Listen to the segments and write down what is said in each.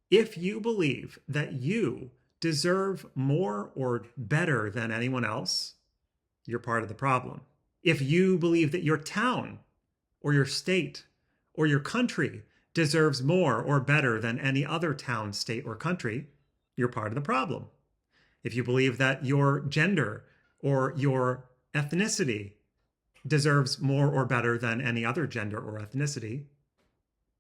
If you believe that you deserve more or better than anyone else, you're part of the problem. If you believe that your town or your state or your country deserves more or better than any other town, state, or country, you're part of the problem. If you believe that your gender or your ethnicity deserves more or better than any other gender or ethnicity,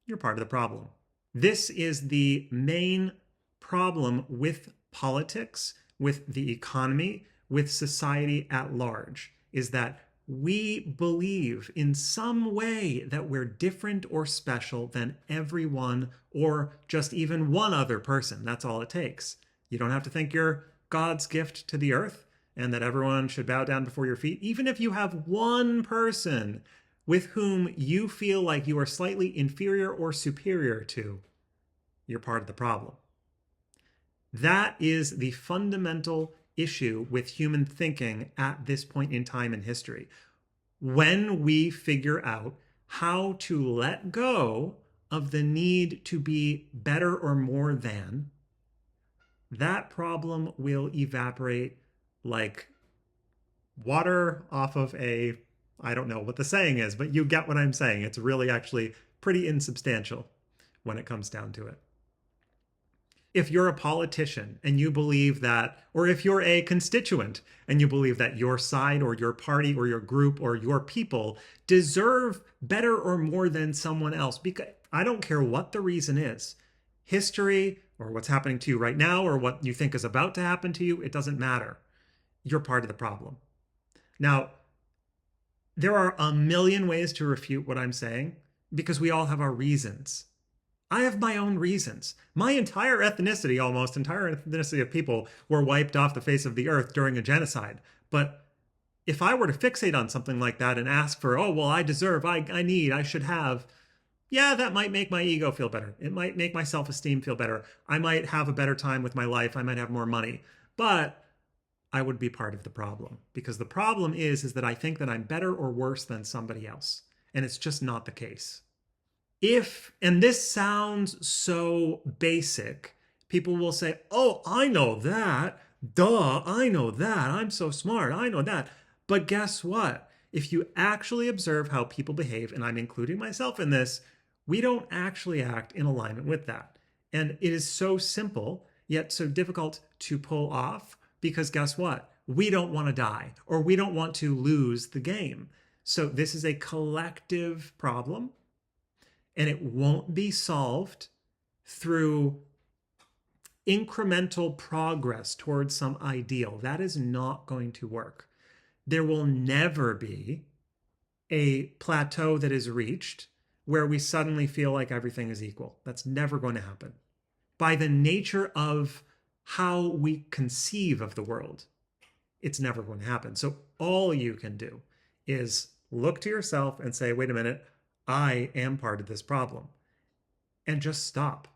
you're part of the problem. This is the main problem with politics, with the economy, with society at large, is that we believe in some way that we're different or special than everyone or just even one other person. That's all it takes. You don't have to think you're God's gift to the earth and that everyone should bow down before your feet. Even if you have one person with whom you feel like you are slightly inferior or superior to, you're part of the problem. That is the fundamental issue with human thinking at this point in time in history. When we figure out how to let go of the need to be better or more than, that problem will evaporate like water off of a, I don't know what the saying is, but you get what I'm saying. It's really actually pretty insubstantial when it comes down to it. If you're a politician and you believe that, or if you're a constituent and you believe that your side or your party or your group or your people deserve better or more than someone else, because I don't care what the reason is, history or what's happening to you right now or what you think is about to happen to you, it doesn't matter. You're part of the problem. Now, there are a million ways to refute what I'm saying because we all have our reasons. I have my own reasons. My entire ethnicity, almost entire ethnicity of people were wiped off the face of the earth during a genocide. But if I were to fixate on something like that and ask for, oh, well, I deserve, I need, I should have, yeah, that might make my ego feel better. It might make my self-esteem feel better. I might have a better time with my life. I might have more money. But I would be part of the problem because the problem is that I think that I'm better or worse than somebody else. And it's just not the case. If, and this sounds so basic, people will say, oh, I know that. Duh, I know that. I'm so smart. I know that. But guess what? If you actually observe how people behave, and I'm including myself in this, we don't actually act in alignment with that. And it is so simple, yet so difficult to pull off because guess what? We don't want to die or we don't want to lose the game. So this is a collective problem. And it won't be solved through incremental progress towards some ideal. That is not going to work. There will never be a plateau that is reached where we suddenly feel like everything is equal. That's never going to happen. By the nature of how we conceive of the world, it's never going to happen. So all you can do is look to yourself and say, wait a minute, I am part of this problem. And just stop.